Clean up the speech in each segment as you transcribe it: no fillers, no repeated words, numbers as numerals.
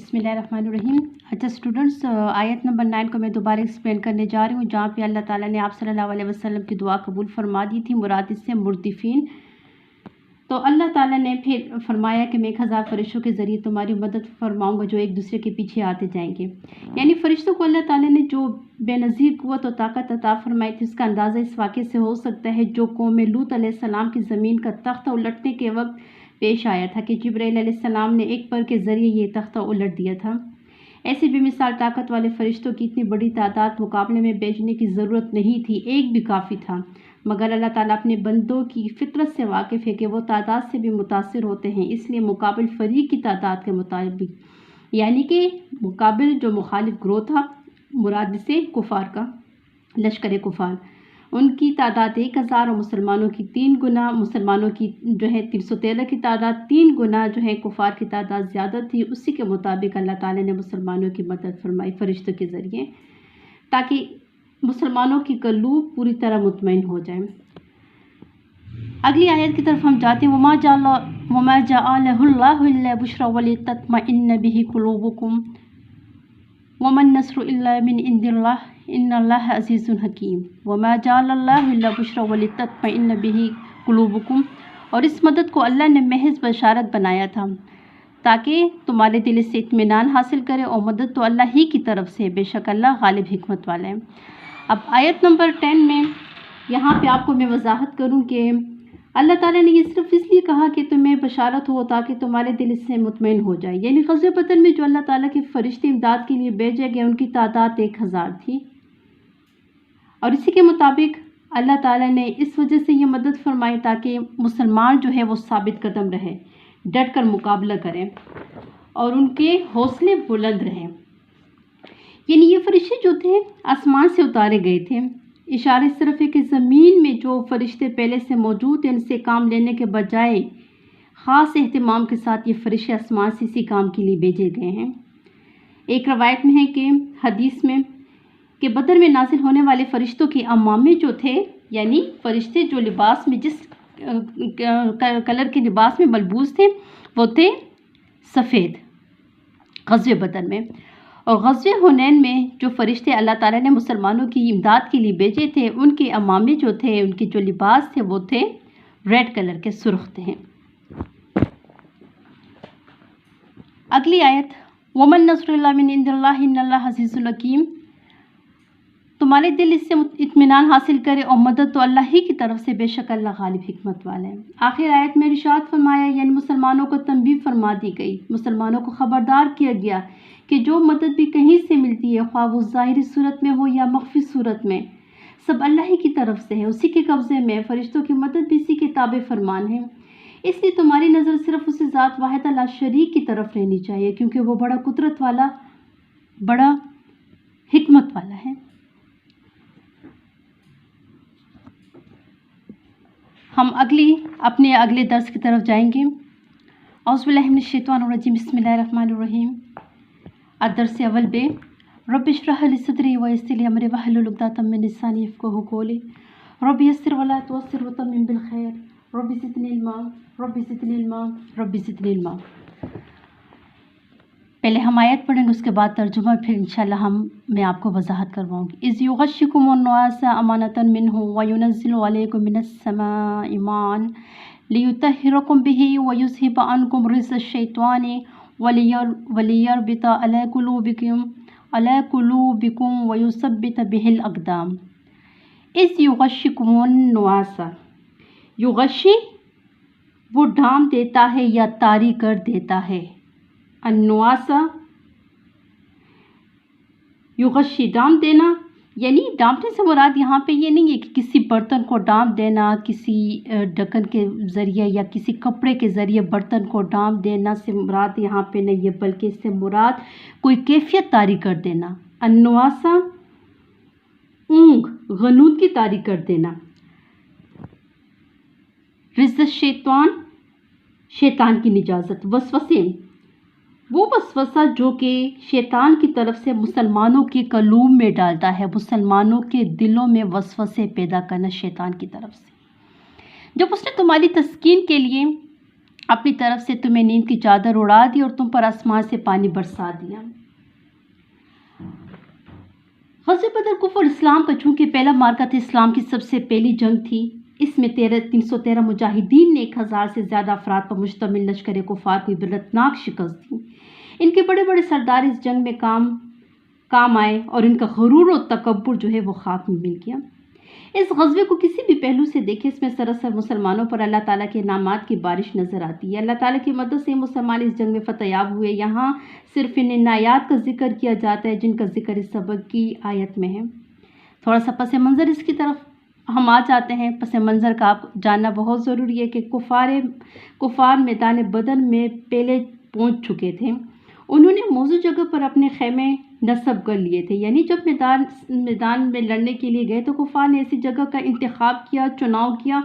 बिस्मिल्लाहिर्रहमानिर्रहीम। अच्छा स्टूडेंट्स, आयत नंबर 9 को मैं दोबारा एक्सप्लेन करने जा रही हूँ, जहाँ पे अल्लाह ताला ने आप सल्लल्लाहु अलैहि वसल्लम की दुआ कबूल फरमा दी थी। मुराद इससे मुर्दिफीन। तो अल्लाह ताला ने फिर फरमाया कि मैं 1000 फरिश्तों के ज़रिए तुम्हारी मदद फरमाऊँगा जो एक दूसरे के पीछे आते जाएंगे। यानी फ़रिश्तों को अल्लाह ताला ने जो बेनज़ीर क़ुव्वत और ताकत अता फरमाई थी, उसका अंदाज़ा इस वाक़े से हो सकता है जो कौम लूत अलैहिस्सलाम की ज़मीन का तख्ता उलटने के वक्त पेश आया था कि जिब्राईल अलैहिस्सलाम ने एक पर के ज़रिए ये तख्ता उलट दिया था। ऐसे बेमिसाल ताकत वाले फ़रिश्तों की इतनी बड़ी तादाद मुकाबले में भेजने की ज़रूरत नहीं थी, एक भी काफ़ी था। मगर अल्लाह ताला अपने बंदों की फितरत से वाकिफ़ है कि वो तादाद से भी मुतासिर होते हैं, इसलिए मुकाबिल फ़रीक की तादाद के मुताबिक, यानी कि मुकाबिल जो मुखालिफ ग्रोह था, मुराद से कुफ़ार का लश्कर कुफ़ार, उनकी तादाद 1000 और मुसलमानों की 3 गुना, मुसलमानों की जो है 313 की तादाद 3 गुना जो है कुफ़ार की तादाद ज़्यादा थी। उसी के मुताबिक अल्लाह ताला ने मुसलमानों की मदद फरमाई फ़रिश्तों के ज़रिए, ताकि मुसलमानों की कलूब पूरी तरह मुतमईन हो जाए। अगली आयत की तरफ हम जाते हैं। वमा जअलहुल्लाहु इल्ला बुश्रा वलितत्मइन्न बिही कुलूबुकुम वमन नस्रु इल्ला मिन इंदिल्लाह इन्नल्लाह अज़ीज़ुन हकीम। वमा जअलल्लाहु इल्ला बुश्रा वलितत्मइन्न बिही कुलूबुकुम, और इस मदद को अल्लाह ने महज बशारत बनाया था ताकि तुम्हारे दिल से इत्मीनान हासिल करे, और मदद तो अल्लाह ही की तरफ से, बेशक अल्लाह गालिब हिकमत वाला है। अब आयत नंबर 10 में यहाँ पे आपको मैं वजाहत करूँ कि अल्लाह ताला ने ये सिर्फ इसलिए कहा कि तुम्हें बशारत हो ताकि तुम्हारे दिल इससे मुतमईन हो जाए। यानी ग़ज़वे बदर में जो अल्लाह ताला के फ़रिश्ते इमदाद के लिए भेजे गए, उनकी तादाद 1000 थी, और इसी के मुताबिक अल्लाह ताला ने इस वजह से ये मदद फरमाई ताकि मुसलमान जो है वो साबित कदम रहे, डट कर मुकाबला करें और उनके हौसले बुलंद रहें। यानी ये फरिश्ते जो थे आसमान से उतारे गए थे। इशारा इस तरफ है कि ज़मीन में जो फरिश्ते पहले से मौजूद हैं, इनसे काम लेने के बजाय ख़ास एहतमाम के साथ ये फरिश्ते आसमान से इसी काम के लिए भेजे गए हैं। एक रवायत में है कि हदीस में कि बदर में नाजिल होने वाले फ़रिश्तों के अमामे जो थे, यानी फ़रिश्ते जो लिबास में जिस कलर के लिबास में मलबूस थे वो थे सफ़ेद ग़ज़वे बदर में। और ग़ज़वे हुनैन में जो फ़रिश्ते अल्लाह ताला ने मुसलमानों की इमदाद के लिए भेजे थे, उनके अमामे जो थे, उनके जो लिबास थे वो थे रेड कलर के, सुर्ख थे। अगली आयत, वमन नस्रु इल्ला मिन इंदिल्लाह इन्नल्लाह अज़ीज़ुन हकीम, तुम्हारे दिल इससे इत्मीनान हासिल करे और मदद तो अल्लाह ही की तरफ से, बेशक अल्लाह गालिब हिकमत वाला है। आखिर आयत में इरशाद फरमाया, यानी मुसलमानों को तंबीह फरमा दी गई, मुसलमानों को ख़बरदार किया गया कि जो मदद भी कहीं से मिलती है, ख्वाह वो ज़ाहिरी सूरत में हो या मख्फी सूरत में, सब अल्लाह ही की तरफ से है, उसी के कब्ज़े में। फ़रिश्तों की मदद भी इसी के ताबे फरमान है। इसलिए तुम्हारी नज़र सिर्फ उसी ज़ात वाहिद ला शरीक की तरफ रहनी चाहिए, क्योंकि वो बड़ा कुदरत वाला, बड़ा हिकमत वाला है। हम अपने अगले दर्स की तरफ जाएंगे। औज़ुबिल्लाहि मिनश्शैतानिर्रजीम, बिस्मिल्लाहिर्रहमानिर्रहीम। अदर्स अव्वल बे रब्बि इश्रह ली सदरी व यस्सिर ली अमरी वहलुल उक़दतम मिन लिसानी यफ़क़हू क़ौली रब्बि यस्सिर वला तुअस्सिर वतम्मिम बिल खैर रब्बि ज़िदनी इल्मा रब्बि ज़िदनी इल्मा रब्बि ज़िदनी इल्मा। पहले हम आयत पढ़ेंगे, उसके बाद तर्जुमा, फिर इंशाअल्लाह मैं आपको वजाहत करवाऊँगी। इज़ युग़श्शिकुमुन नुआसा अमानतन मिन्हु व युनज़्ज़िलु अलैकुम मिनस समाइ माअन लियुत्तहिरकुम बिही व युज़हिब अन्कुम रिज्ज़ शैतानि वलियरबिता अला कुलूबिकुम व युसब्बित बिहिल अक़दाम। इज़ युग़श्शिकुमुन नुआसा, युग़श्शि वो ढांप देता है या तारी कर देता है। अन्नुआसा युग़श्शि, डांप देना, यानी डांपने से मुराद यहाँ पे ये नहीं है कि किसी बर्तन को डांप देना, किसी ढक्कन के ज़रिए या किसी कपड़े के ज़रिए बर्तन को डांप देना से मुराद यहाँ पे नहीं है, बल्कि इससे मुराद कोई कैफियत तारी कर देना। अन्नुआसा ऊँग, गनूद की तारी कर देना। रिज़्ज़ शैतान, शैतान की निजाजत। वसवसे, वो वसवसा जो कि शैतान की तरफ से मुसलमानों की कलूब में डालता है, मुसलमानों के दिलों में वसवसे पैदा करना शैतान की तरफ से। जब उसने तुम्हारी तस्कीन के लिए अपनी तरफ से तुम्हें नींद की चादर उड़ा दी और तुम पर आसमान से पानी बरसा दिया। ग़ज़वे बदर कुफ़र इस्लाम का चूँकि पहला मार्का था, इस्लाम की सबसे पहली जंग थी। इसमें 313 मुजाहिदीन ने 1000 से ज़्यादा अफराद पर मुश्तमिल लश्कर कुफ़ार को इबरतनाक शिकस्त दी। इनके बड़े बड़े सरदार इस जंग में काम आए और इनका गुरूर और तकब्बुर जो है वो खाक में मिल गया। इस ग़ज़वे को किसी भी पहलू से देखें, इसमें सरासर मुसलमानों पर अल्लाह ताला के इनामात की बारिश नज़र आती है। अल्लाह ताला की मदद से मुसलमान इस जंग में फतहयाब हुए। यहाँ सिर्फ इन इनायात का जिक्र किया जाता है जिनका जिक्र इस सबक की आयत में है। थोड़ा सा पस मंज़र इसकी तरफ हम आ जाते हैं। पस मंज़र का आप जानना बहुत ज़रूरी है कि कुफ़ार मैदान बदर में पहले पहुँच चुके थे। उन्होंने मौजूद जगह पर अपने खेमे नस्ब कर लिए थे, यानी जब मैदान में लड़ने के लिए गए तो कुफ़ार ने ऐसी जगह का चुनाव किया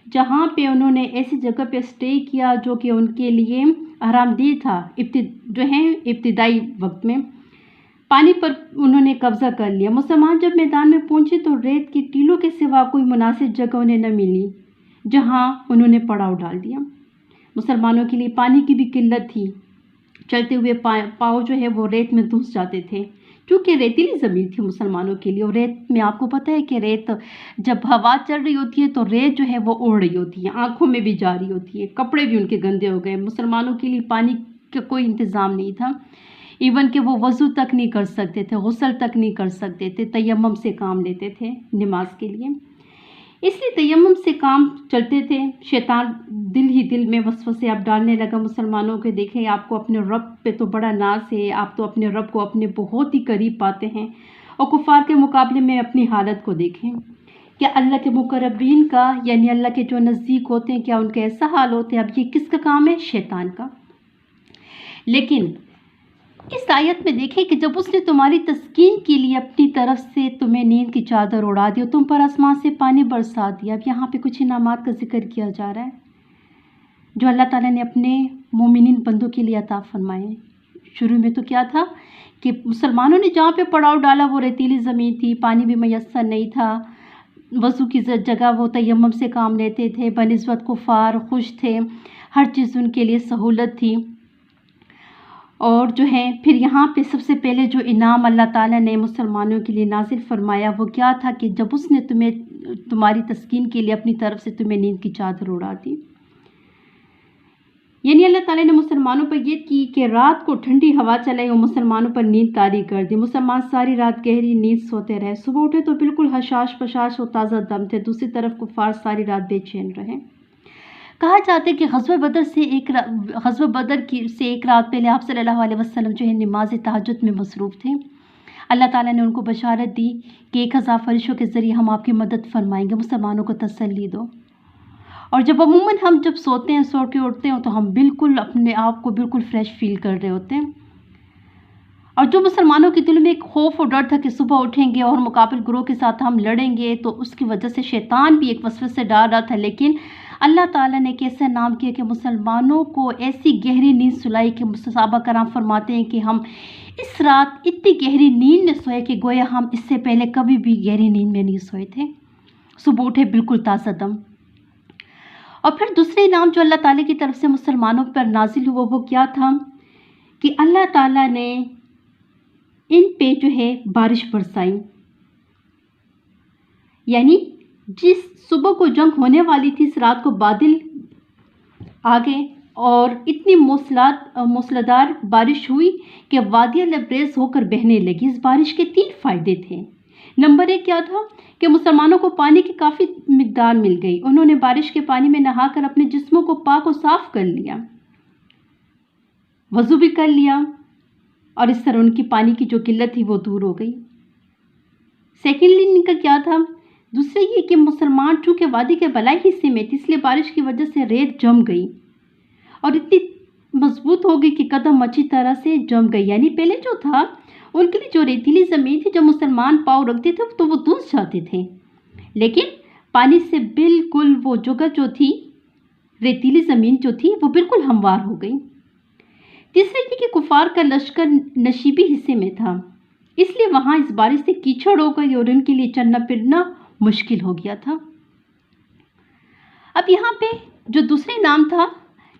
जहाँ पे उन्होंने ऐसी जगह पे स्टे किया जो कि उनके लिए आरामदेह था। इब्तिदाई वक्त में पानी पर उन्होंने कब्ज़ा कर लिया। मुसलमान जब मैदान में पहुँचे तो रेत की टीलों के सिवा कोई मुनासिब जगह उन्हें न मिली जहाँ उन्होंने पड़ाव डाल दिया। मुसलमानों के लिए पानी की भी किल्लत थी। चलते हुए पाँव जो है वो रेत में धंस जाते थे, क्योंकि रेतीली ज़मीन थी मुसलमानों के लिए। और रेत में आपको पता है कि रेत जब हवा चल रही होती है तो रेत जो है वो उड़ रही होती है, आँखों में भी जा रही होती है। कपड़े भी उनके गंदे हो गए। मुसलमानों के लिए पानी का कोई इंतज़ाम नहीं था, इवन कि वो वज़ू तक नहीं कर सकते थे, गुस्ल तक नहीं कर सकते थे, तयम्मुम से काम लेते थे नमाज के लिए। इसलिए तयम्मुम से काम चलते थे। शैतान दिल ही दिल में वसवसे अब डालने लगा मुसलमानों के, देखें आपको अपने रब पे तो बड़ा नाज है, आप तो अपने रब को अपने बहुत ही करीब पाते हैं, और कुफ़ार के मुकाबले में अपनी हालत को देखें। क्या अल्लाह के मुकर्रबीन का, यानी अल्लाह के जो नज़दीक होते हैं, क्या उनका ऐसा हाल होता है? अब ये किसका काम है? शैतान का। लेकिन इस आयत में देखें कि जब उसने तुम्हारी तस्कीन के लिए अपनी तरफ से तुम्हें नींद की चादर उड़ा दी और तुम पर आसमान से पानी बरसा दिया। अब यहाँ पे कुछ इनामात का जिक्र किया जा रहा है जो अल्लाह ताला ने अपने मोमिनीन बंदों के लिए अता फरमाए। शुरू में तो क्या था कि मुसलमानों ने जहाँ पे पड़ाव डाला वो रेतीली ज़मीन थी, पानी भी मैसर नहीं था, वज़ू की जगह वो तयम्मुम से काम लेते थे, बनिस्बत कुफ़ार खुश थे, हर चीज़ उनके लिए सहूलत थी। और जो है फिर यहाँ पे सबसे पहले जो इनाम अल्लाह ताला ने मुसलमानों के लिए नाजिल फरमाया वो क्या था कि जब उसने तुम्हारी तस्कीन के लिए अपनी तरफ से तुम्हें नींद की चादर उड़ा दी। यानी अल्लाह ताला ने मुसलमानों पर यह की कि रात को ठंडी हवा चलाई और मुसलमानों पर नींद तारी कर दी। मुसलमान सारी रात गहरी नींद सोते रहे, सुबह उठे तो बिल्कुल हशाश पशाश और ताज़ा दम थे। दूसरी तरफ कुफ़ार सारी रात बेचैन रहे। कहा जाता है कि ग़ज़वे बदर से एक रात पहले आप सल्लल्लाहु अलैहि वसल्लम जो है नमाज तहज्जुद में मसरूफ़ थे। अल्लाह ताला ने उनको बशारत दी कि 1000 फरिश्तों के ज़रिए हम आपकी मदद फरमाएंगे, मुसलमानों को तसल्ली दो। और जब अमूमन हम जब सोते हैं, सो के उठते हैं तो हम बिल्कुल अपने आप को बिल्कुल फ्रेश फील कर रहे होते हैं। और जो मुसलमानों के दिल में एक खौफ और डर था कि सुबह उठेंगे और मुकाबिल ग्रोह के साथ हम लड़ेंगे, तो उसकी वजह से शैतान भी एक वसवसे डाल रहा था। लेकिन अल्लाह ताला ने कैसे नाम किया कि मुसलमानों को ऐसी गहरी नींद सुलाई कि सहाबा कराम फरमाते हैं कि हम इस रात इतनी गहरी नींद में सोए कि गोया हम इससे पहले कभी भी गहरी नींद में नहीं सोए थे। सुबह उठे बिल्कुल ताज़ा दम। और फिर दूसरे इनाम जो अल्लाह ताला की तरफ से मुसलमानों पर नाजिल हुआ वो क्या था कि अल्लाह ताला ने इन पे जो है बारिश बरसाई। यानी जिस सुबह को जंग होने वाली थी, इस रात को बादल आ गए और इतनी मूसलाधार बारिश हुई कि वादियाँ लबरेज होकर बहने लगी। इस बारिश के 3 फ़ायदे थे। नंबर 1 क्या था कि मुसलमानों को पानी की काफ़ी मिकदार मिल गई। उन्होंने बारिश के पानी में नहाकर अपने जिस्मों को पाक और साफ़ कर लिया, वज़ू भी कर लिया, और इस तरह उनकी पानी की जो किल्लत थी वो दूर हो गई। सेकेंडली इनका क्या था? दूसरे ये कि मुसलमान चूँकि वादी के बलाई हिस्से में थे, इसलिए बारिश की वजह से रेत जम गई और इतनी मजबूत हो गई कि कदम अच्छी तरह से जम गई। यानी पहले जो था उनके लिए जो रेतीली ज़मीन थी, जब मुसलमान पाँव रखते थे तो वो धंस जाते थे, लेकिन पानी से बिल्कुल वो जगह जो थी, रेतीली ज़मीन जो थी, वो बिल्कुल हमवार हो गई। तीसरे ये कि कुफ़ार का लश्कर नशीबी हिस्से में था, इसलिए वहाँ इस बारिश से कीचड़ हो गई और उनके लिए चलना फिरना मुश्किल हो गया था। अब यहाँ पे जो दूसरे नाम था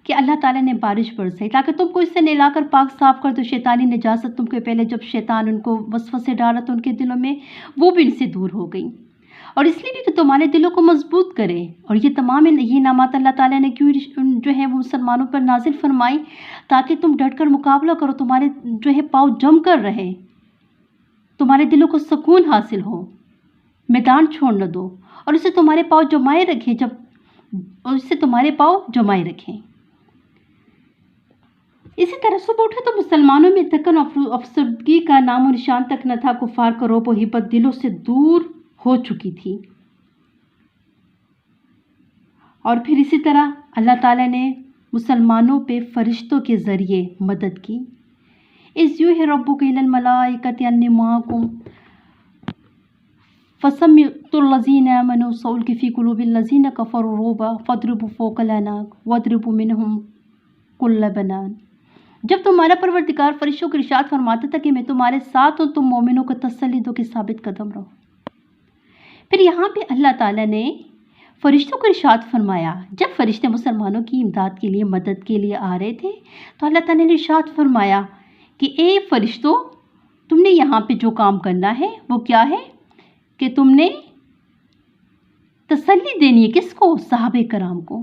کہ اللہ تعالیٰ نے بارش برسائی تاکہ تم کو اس سے نہلا کر پاک صاف کر دو. شیطانی نجاست تم کے پہلے جب شیطان ان کو وسوسے ڈالا تو ان کے دلوں میں وہ بھی ان سے دور ہو گئی، اور اس لیے بھی کہ تمہارے دلوں کو مضبوط کرے. اور یہ تمام یہ انعامات اللہ تعالیٰ نے کیوں جو ہے وہ مسلمانوں پر نازل فرمائی تاکہ تم ڈٹ کر مقابلہ کرو، تمہارے جو ہے پاؤں جم کر رہے، تمہارے دلوں کو سکون حاصل ہو، میدان چھوڑ نہ دو، اور اسے تمہارے پاؤں جمائے رکھیں اسی طرح صبح اٹھے تو مسلمانوں میں تکن افسردگی کا نام و نشان تک نہ تھا. کفار کا رعب و ہیبت دلوں سے دور ہو چکی تھی. اور پھر اسی طرح اللہ تعالیٰ نے مسلمانوں پہ فرشتوں کے ذریعے مدد کی. اِذْ یُوحِی رَبُّکَ إِلَى الْمَلَائِکَةِ أَنِّی مَعَکُمْ فَثَبِّتُوا الَّذِینَ آمَنُوا سَأُلْقِی فِی قُلُوبِ الَّذِینَ کَفَرُوا الرُّعْبَ فَاضْرِبُوا فَوْقَ الْأَعْنَاقِ وَاضْرِبُوا مِنْہُمْ کُلَّ بَنَانٍ. جب تمہارا پروردگار فرشتوں کو ارشاد فرماتا تھا کہ میں تمہارے ساتھ ہوں، تم مومنوں کو تسلی دو کہ ثابت قدم رہو. پھر یہاں پہ اللہ تعالیٰ نے فرشتوں کو ارشاد فرمایا. جب فرشتے مسلمانوں کی امداد کے لیے مدد کے لیے آ رہے تھے تو اللہ تعالیٰ نے ارشاد فرمایا کہ اے فرشتوں، تم نے یہاں پہ جو کام کرنا ہے وہ کیا ہے کہ تم نے تسلی دینی ہے. کس کو؟ صحابہ کرام کو.